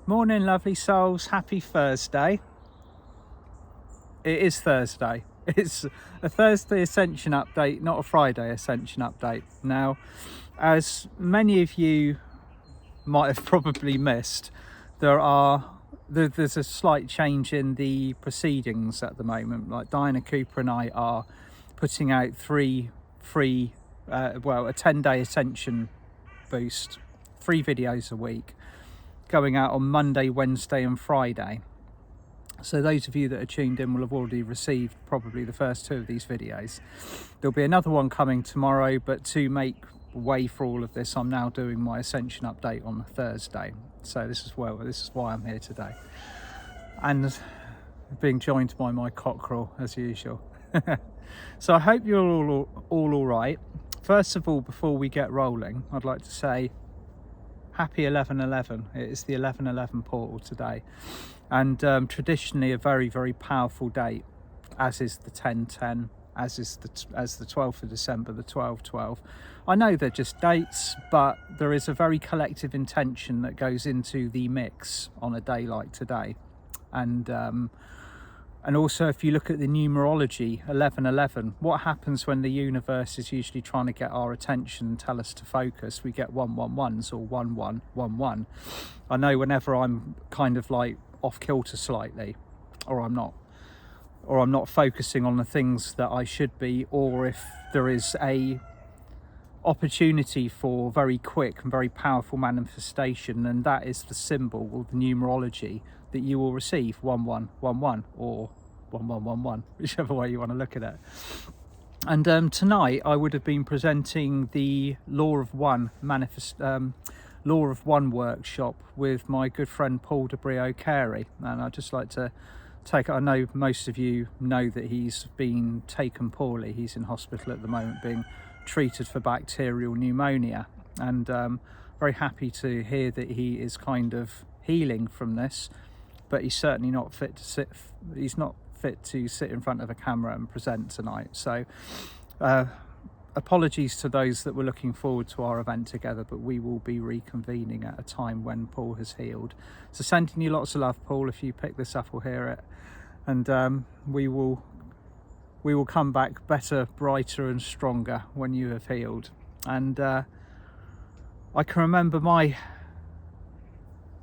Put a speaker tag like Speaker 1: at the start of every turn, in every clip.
Speaker 1: Morning, lovely souls. Happy Thursday. It is Thursday. It's a Thursday Ascension update, not a Friday Ascension update. Now, as many of you might have probably missed, there's a slight change in the proceedings at the moment. Like Diana Cooper and I are putting out three free, a 10-day Ascension boost, 3 videos a week, going out on Monday, Wednesday and Friday. So those of you that are tuned in will have already received probably the first 2 of these videos. There'll be another one coming tomorrow, but to make way for all of this, I'm now doing my Ascension update on Thursday. So this is why I'm here today, and being joined by my cockerel as usual. So I hope you're all right. First of all, before we get rolling, I'd like to say happy 11/11. It is the 11/11 portal today, and traditionally a very, very powerful date, as is the 10/10, as the 12th of December, the 12/12. I know they're just dates, but there is a very collective intention that goes into the mix on a day like today. And also, if you look at the numerology, 11/11, what happens when the universe is usually trying to get our attention and tell us to focus? We get 111s or 1111. I know whenever I'm kind of like off kilter slightly, or I'm not focusing on the things that I should be, or if there is a opportunity for very quick and very powerful manifestation, and that is the symbol or the numerology that you will receive, 1111 or 1111, whichever way you want to look at it. And tonight I would have been presenting the Law of One workshop with my good friend Paul Carey, and I'd just like to I know most of you know that he's been taken poorly. He's in hospital at the moment being treated for bacterial pneumonia, and very happy to hear that he is kind of healing from this, but he's certainly not fit to sit. He's not fit to sit in front of a camera and present tonight. So apologies to those that were looking forward to our event together, but we will be reconvening at a time when Paul has healed. So sending you lots of love, Paul, if you pick this up or hear it, and we will come back better, brighter and stronger when you have healed. And I can remember my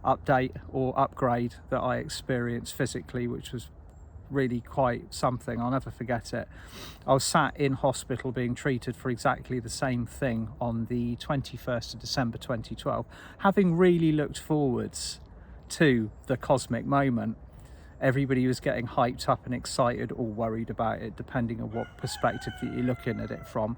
Speaker 1: update or upgrade that I experienced physically, which was really quite something. I'll never forget it. I was sat in hospital being treated for exactly the same thing on the 21st of December 2012, having really looked forwards to the cosmic moment. Everybody was getting hyped up and excited or worried about it, depending on what perspective that you're looking at it from.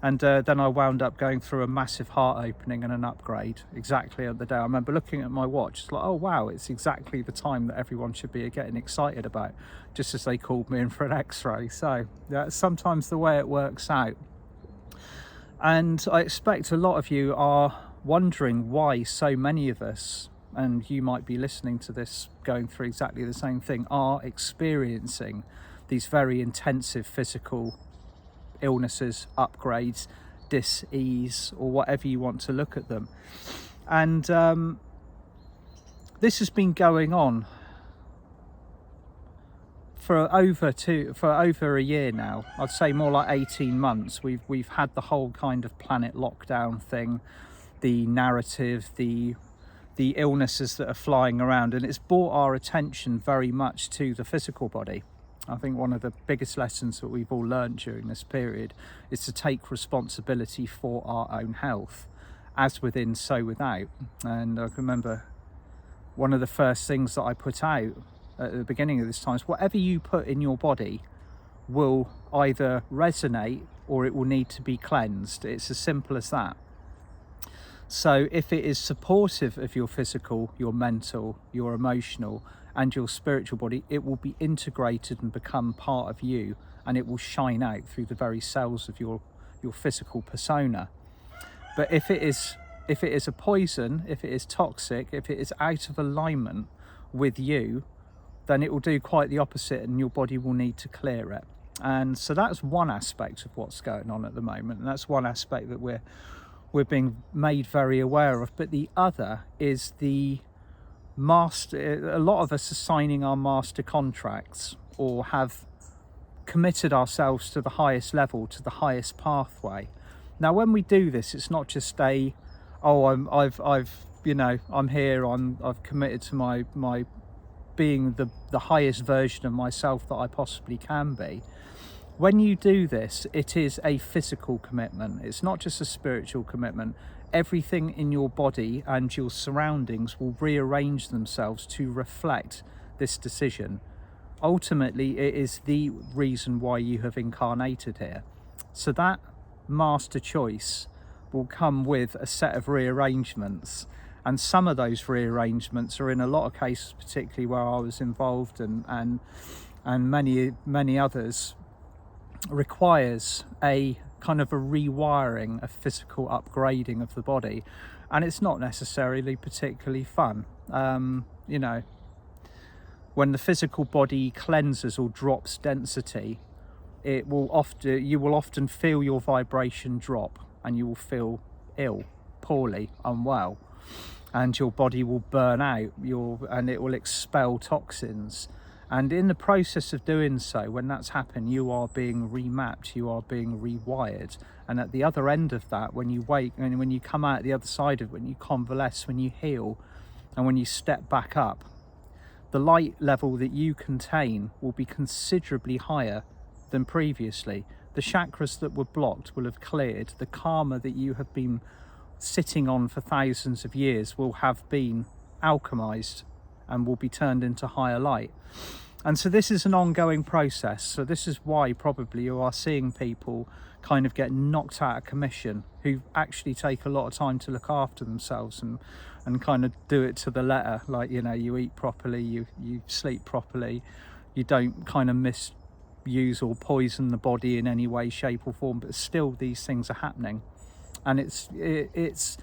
Speaker 1: And then I wound up going through a massive heart opening and an upgrade exactly at the day. I remember looking at my watch, it's like, oh wow, it's exactly the time that everyone should be getting excited about, just as they called me in for an x-ray. So that's sometimes the way it works out. And I expect a lot of you are wondering why so many of us, and you might be listening to this going through exactly the same thing, are experiencing these very intensive physical illnesses, upgrades, dis-ease, or whatever you want to look at them. And this has been going on for over a year now. I'd say more like 18 months. We've had the whole kind of planet lockdown thing, the narrative, the illnesses that are flying around, and it's brought our attention very much to the physical body. I think one of the biggest lessons that we've all learned during this period is to take responsibility for our own health, as within, so without. And I can remember one of the first things that I put out at the beginning of this time is whatever you put in your body will either resonate or it will need to be cleansed. It's as simple as that. So if it is supportive of your physical, your mental, your emotional and your spiritual body, it will be integrated and become part of you, and it will shine out through the very cells of your physical persona. But if it is a poison, if it is toxic, if it is out of alignment with you, then it will do quite the opposite, and your body will need to clear it. And so that's one aspect of what's going on at the moment, and that's one aspect that we're being made very aware of. But the other is the a lot of us are signing our master contracts, or have committed ourselves to the highest level, to the highest pathway. Now, when we do this, it's not just I'm here, I've committed to my being the highest version of myself that I possibly can be. When you do this, it is a physical commitment. It's not just a spiritual commitment. Everything in your body and your surroundings will rearrange themselves to reflect this decision. Ultimately, it is the reason why you have incarnated here. So that master choice will come with a set of rearrangements, and some of those rearrangements are, in a lot of cases, particularly where I was involved, and many others, requires a kind of a rewiring, a physical upgrading of the body, and it's not necessarily particularly fun. When the physical body cleanses or drops density, you will often feel your vibration drop, and you will feel ill, poorly, unwell, and your body will burn out, and it will expel toxins. And in the process of doing so, when that's happened, you are being remapped, you are being rewired. And at the other end of that, when you wake, and when you come out the other side of it, when you convalesce, when you heal, and when you step back up, the light level that you contain will be considerably higher than previously. The chakras that were blocked will have cleared. The karma that you have been sitting on for thousands of years will have been alchemized and will be turned into higher light. And so this is an ongoing process. So this is why probably you are seeing people kind of get knocked out of commission, who actually take a lot of time to look after themselves and kind of do it to the letter. Like, you eat properly, you sleep properly, you don't kind of misuse or poison the body in any way, shape or form, but still these things are happening. And it's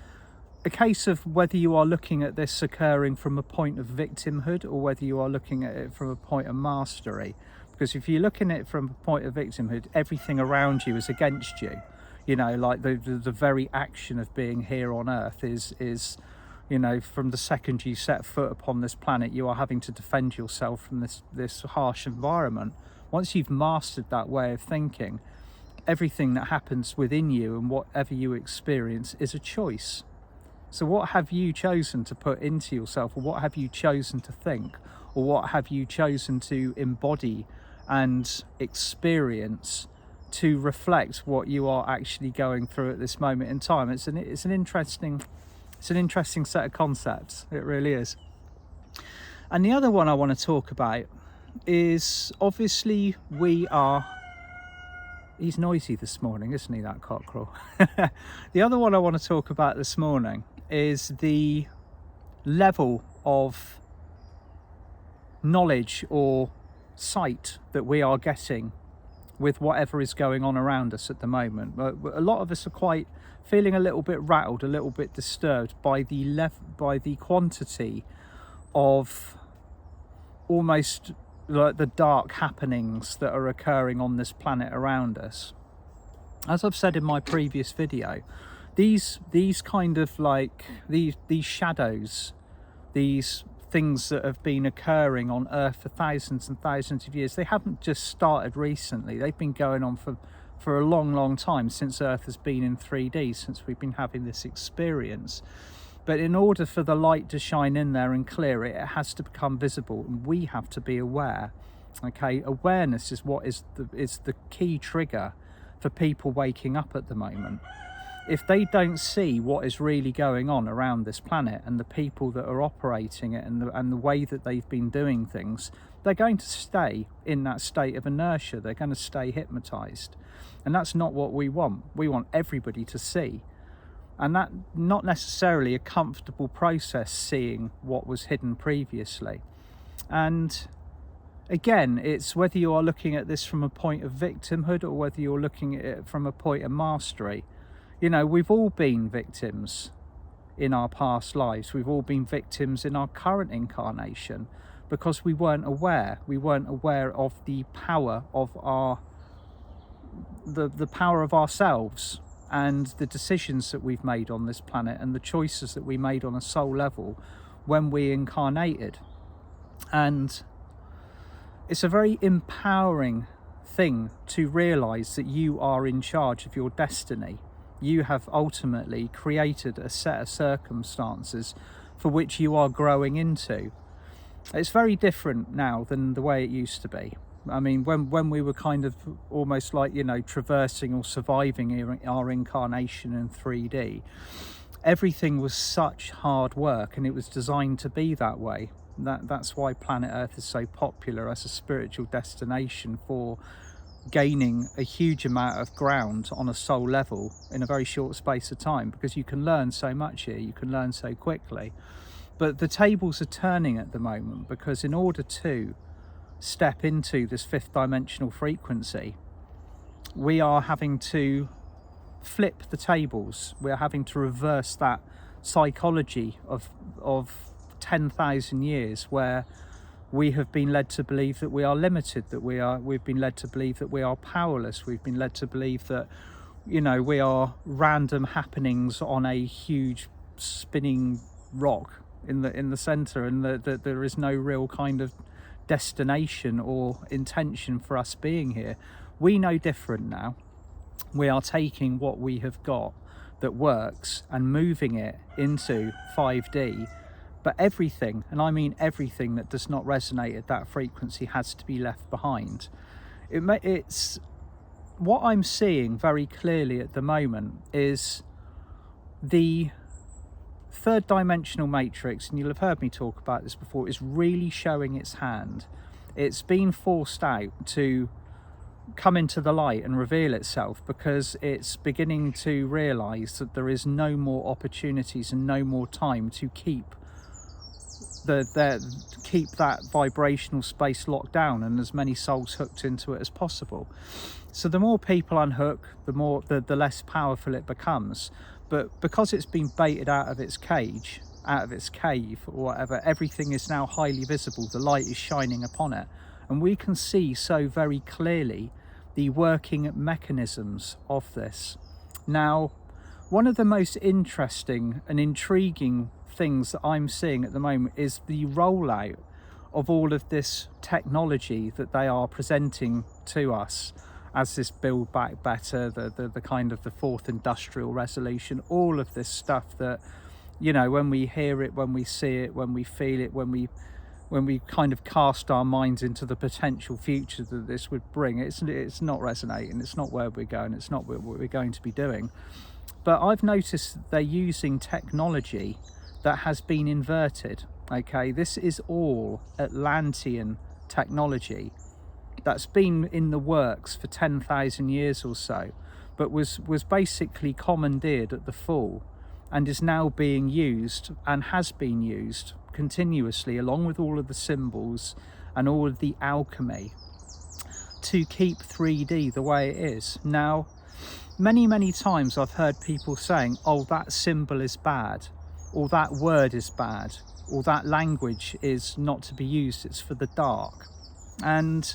Speaker 1: a case of whether you are looking at this occurring from a point of victimhood, or whether you are looking at it from a point of mastery. Because if you're looking at it from a point of victimhood, everything around you is against you. Like the very action of being here on earth is from the second you set foot upon this planet, you are having to defend yourself from this harsh environment. Once you've mastered that way of thinking, everything that happens within you and whatever you experience is a choice. So what have you chosen to put into yourself, or what have you chosen to think, or what have you chosen to embody and experience to reflect what you are actually going through at this moment in time? It's an interesting set of concepts. It really is. And the other one I want to talk about is, obviously, he's noisy this morning, isn't he, that cockerel? The other one I want to talk about this morning is the level of knowledge or sight that we are getting with whatever is going on around us at the moment. A lot of us are feeling a little bit rattled, a little bit disturbed by the quantity of almost like the dark happenings that are occurring on this planet around us. As I've said in my previous video, these kind of like these shadows, these things that have been occurring on Earth for thousands and thousands of years, they haven't just started recently. They've been going on for a long time, since Earth has been in 3D, since we've been having this experience. But in order for the light to shine in there and clear it, it has to become visible, and we have to be aware. Okay, awareness is what is the key trigger for people waking up at the moment. If they don't see what is really going on around this planet and the people that are operating it and the way that they've been doing things, they're going to stay in that state of inertia. They're going to stay hypnotized. And that's not what we want. We want everybody to see. And that not necessarily a comfortable process, seeing what was hidden previously. And again, it's whether you are looking at this from a point of victimhood, or whether you're looking at it from a point of mastery. We've all been victims in our past lives. We've all been victims in our current incarnation, because we weren't aware. We weren't aware of the power of the power of ourselves, and the decisions that we've made on this planet, and the choices that we made on a soul level when we incarnated. And it's a very empowering thing to realize that you are in charge of your destiny. You have ultimately created a set of circumstances for which you are growing into. It's very different now than the way it used to be. I mean, when we were kind of almost like, you know, traversing or surviving our incarnation in 3D, everything was such hard work, and it was designed to be that way. That's why planet Earth is so popular as a spiritual destination for gaining a huge amount of ground on a soul level in a very short space of time, because you can learn so much here, you can learn so quickly. But the tables are turning at the moment, because in order to step into this fifth dimensional frequency, we are having to flip the tables. We're having to reverse that psychology of 10,000 years where we have been led to believe that we are limited, that we've been led to believe that we are powerless, we've been led to believe that, you know, we are random happenings on a huge spinning rock in the center, and that there is no real kind of destination or intention for us being here. We know different now. We are taking what we have got that works and moving it into 5D. But everything, and I mean everything, that does not resonate at that frequency has to be left behind. It's what I'm seeing very clearly at the moment is the third dimensional matrix, and you'll have heard me talk about this before, is really showing its hand. It's been forced out to come into the light and reveal itself, because it's beginning to realize that there is no more opportunities and no more time to keep that vibrational space locked down and as many souls hooked into it as possible. So the more people unhook, the less powerful it becomes. But because it's been baited out of its cage, out of its cave or whatever, everything is now highly visible. The light is shining upon it, and we can see so very clearly the working mechanisms of this. Now, one of the most interesting and intriguing things that I'm seeing at the moment is the rollout of all of this technology that they are presenting to us as this Build Back Better, the kind of the fourth industrial revolution, all of this stuff that, you know, when we hear it, when we see it, when we feel it, when we kind of cast our minds into the potential future that this would bring, it's not resonating, it's not where we're going, it's not what we're going to be doing. But I've noticed that they're using technology that has been inverted. Okay, this is all Atlantean technology that's been in the works for 10,000 years or so, but was basically commandeered at the full, and is now being used and has been used continuously, along with all of the symbols and all of the alchemy, to keep 3D the way it is. Now, many times I've heard people saying, oh, that symbol is bad, or that word is bad, or that language is not to be used, it's for the dark. And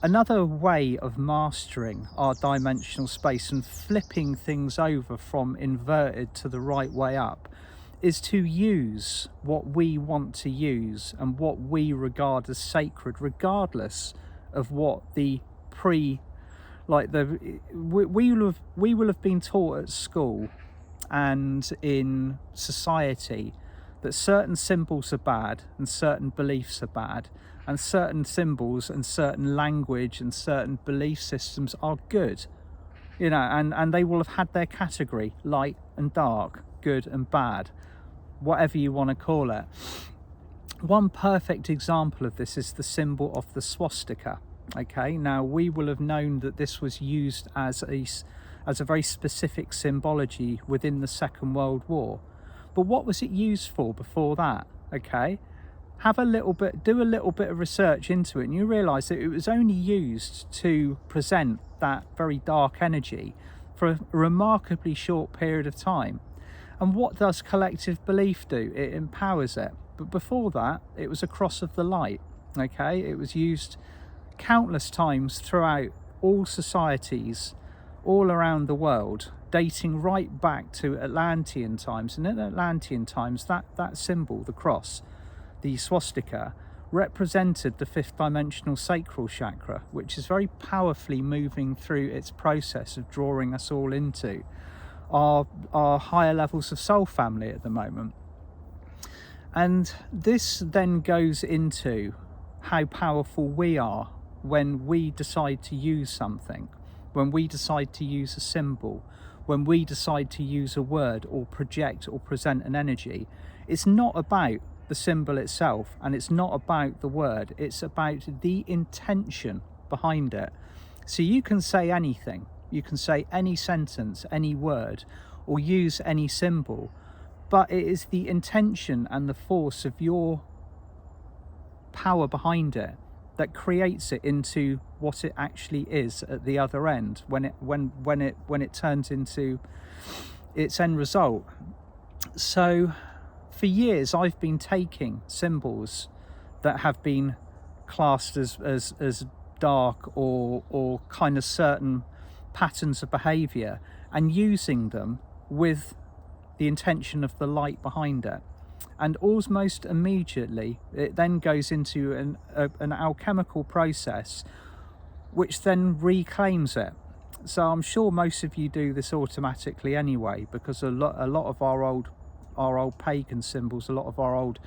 Speaker 1: another way of mastering our dimensional space and flipping things over from inverted to the right way up is to use what we want to use and what we regard as sacred, regardless of what the we will have been taught at school and in society that certain symbols are bad and certain beliefs are bad, and certain symbols and certain language and certain belief systems are good, you know, and they will have had their category, light and dark, good and bad, whatever you want to call it. One perfect example of this is the symbol of the swastika. Okay, now we will have known that this was used as a very specific symbology within the Second World War, but what was it used for before that? Okay, do a little bit of research into it, and you realize that it was only used to present that very dark energy for a remarkably short period of time. And what does collective belief do? It empowers it. But before that, it was a cross of the light. Okay, it was used countless times throughout all societies all around the world, dating right back to Atlantean times. And in Atlantean times, that symbol, the cross, the swastika, represented the fifth dimensional sacral chakra, which is very powerfully moving through its process of drawing us all into our higher levels of soul family at the moment. And this then goes into how powerful we are when we decide to use something, when we decide to use a symbol, when we decide to use a word or project or present an energy. It's not about the symbol itself, and it's not about the word, it's about the intention behind it. So you can say anything, you can say any sentence, any word, or use any symbol, but it is the intention and the force of your power behind it that creates it into what it actually is at the other end, when it turns into its end result. So for years I've been taking symbols that have been classed as dark or kind of certain patterns of behavior, and using them with the intention of the light behind it. And almost immediately it then goes into an alchemical process which then reclaims it. So I'm sure most of you do this automatically anyway, because a lot of our old pagan symbols, a lot of our old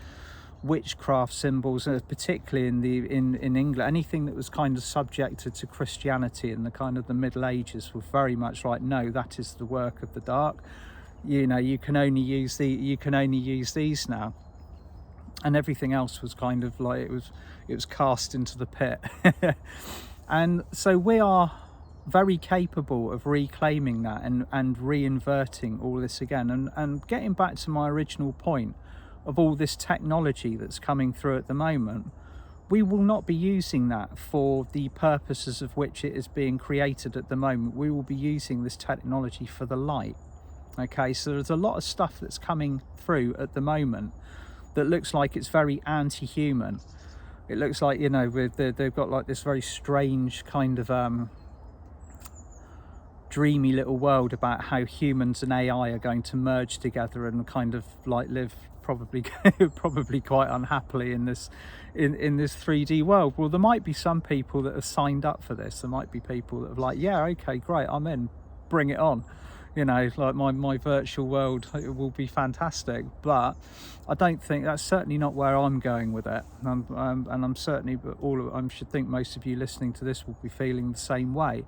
Speaker 1: witchcraft symbols, particularly in England, anything that was kind of subjected to Christianity in the kind of the Middle Ages, were very much like, no, that is the work of the dark. You know, you can only use these now, and everything else was kind of like it was cast into the pit. And so we are very capable of reclaiming that and reinverting all this again, and getting back to my original point of all this technology that's coming through at the moment. We will not be using that for the purposes of which it is being created at the moment. We will be using this technology for the light. Okay, so there's a lot of stuff that's coming through at the moment that looks like it's very anti-human. It looks like, you know, they've got like this very strange kind of dreamy little world about how humans and AI are going to merge together and kind of like live probably quite unhappily in this 3D world. Well, there might be some people that have signed up for this. There might be people that are like, yeah, okay, great, I'm in, bring it on. You know, like my virtual world, it will be fantastic. But I don't think that's certainly not where I'm going with it. And I'm certainly, I should think most of you listening to this will be feeling the same way.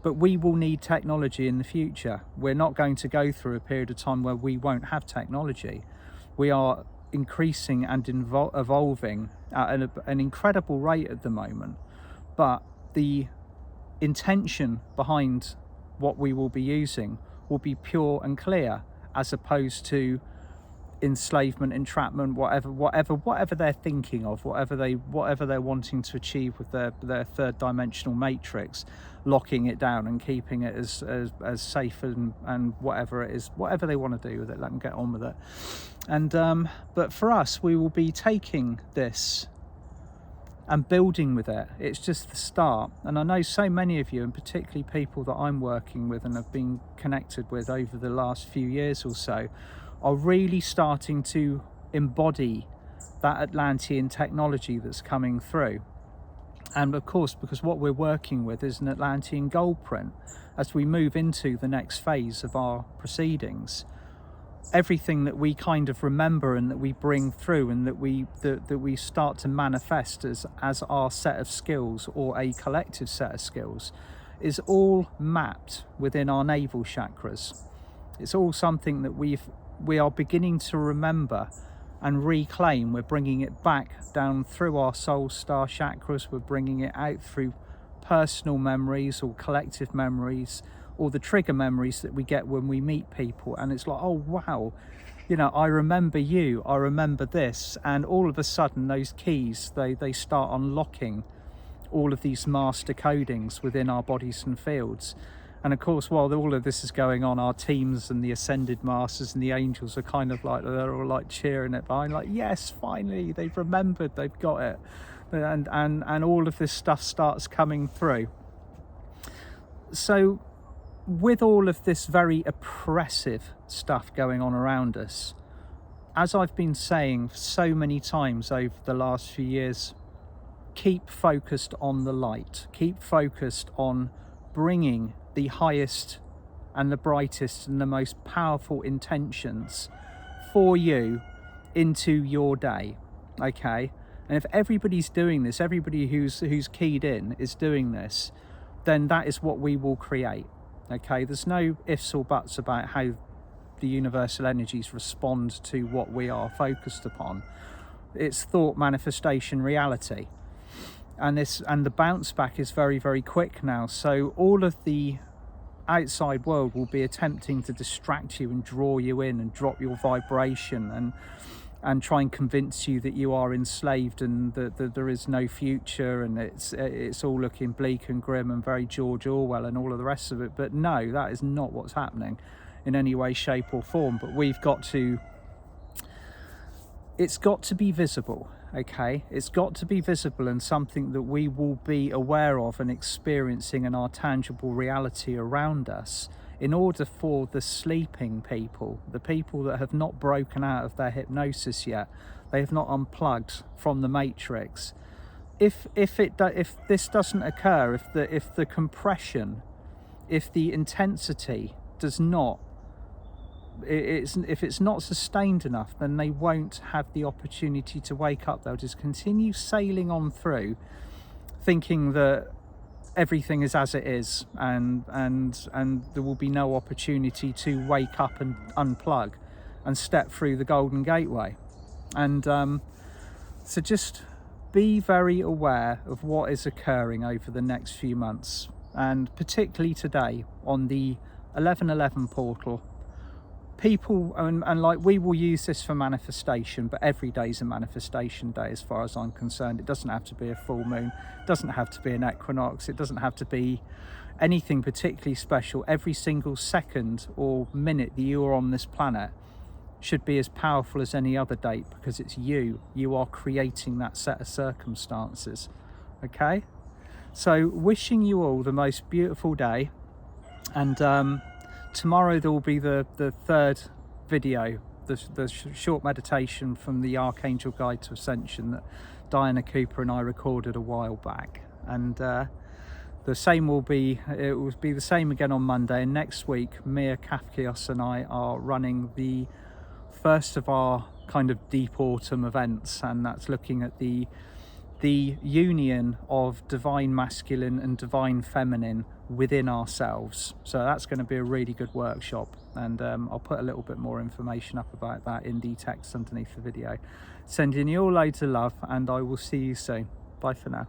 Speaker 1: But we will need technology in the future. We're not going to go through a period of time where we won't have technology. We are increasing and evolving at an incredible rate at the moment. But the intention behind what we will be using will be pure and clear, as opposed to enslavement, entrapment, whatever they're thinking of, whatever they're wanting to achieve with their third dimensional matrix, locking it down and keeping it as safe and whatever it is, whatever they want to do with it, let them get on with it. And but for us, we will be taking this and building with it. It's just the start. And I know so many of you, and particularly people that I'm working with and have been connected with over the last few years or so, are really starting to embody that Atlantean technology that's coming through. And of course, because what we're working with is an Atlantean gold print, as we move into the next phase of our proceedings, everything that we kind of remember and that we bring through and that we start to manifest as our set of skills, or a collective set of skills, is all mapped within our navel chakras. It's all something that we are beginning to remember and reclaim. We're bringing it back down through our soul star chakras. We're bringing it out through personal memories or collective memories, or the trigger memories that we get when we meet people. And it's like, oh wow, you know, I remember you, I remember this. And all of a sudden those keys, they start unlocking all of these master codings within our bodies and fields. And of course, while all of this is going on, our teams and the ascended masters and the angels are kind of like, they're all like cheering it behind, like, yes, finally they've remembered, they've got it. And all of this stuff starts coming through. So with all of this very oppressive stuff going on around us, as I've been saying so many times over the last few years, keep focused on the light. Keep focused on bringing the highest and the brightest and the most powerful intentions for you into your day, okay? And if everybody's doing this, everybody who's keyed in is doing this, then that is what we will create, okay? There's no ifs or buts about how the universal energies respond to what we are focused upon. It's thought, manifestation, reality, and the bounce back is very, very quick now. So all of the outside world will be attempting to distract you and draw you in and drop your vibration and try and convince you that you are enslaved and that there is no future, and it's all looking bleak and grim and very George Orwell and all of the rest of it. But no, that is not what's happening in any way, shape or form. But it's got to be visible, okay? It's got to be visible and something that we will be aware of and experiencing in our tangible reality around us, in order for the sleeping people, the people that have not broken out of their hypnosis yet, they have not unplugged from the matrix. If this doesn't occur, if the compression, if the intensity does not, if it's not sustained enough, then they won't have the opportunity to wake up. They'll just continue sailing on through, thinking that everything is as it is, and there will be no opportunity to wake up and unplug and step through the golden gateway. And so just be very aware of what is occurring over the next few months, and particularly today on the 1111 portal. People, and like, we will use this for manifestation, but every day is a manifestation day as far as I'm concerned. It doesn't have to be a full moon, it doesn't have to be an equinox, it doesn't have to be anything particularly special. Every single second or minute that you are on this planet should be as powerful as any other date, because it's you are creating that set of circumstances, okay? So wishing you all the most beautiful day, and tomorrow there will be the third video, the short meditation from the Archangel Guide to Ascension that Diana Cooper and I recorded a while back. And the same will be the same again on Monday. And next week, Mia Kafkios and I are running the first of our kind of deep autumn events, and that's looking at the union of divine masculine and divine feminine within ourselves. So that's going to be a really good workshop, and I'll put a little bit more information up about that in the text underneath the video. Sending you all loads of love, and I will see you soon. Bye for now.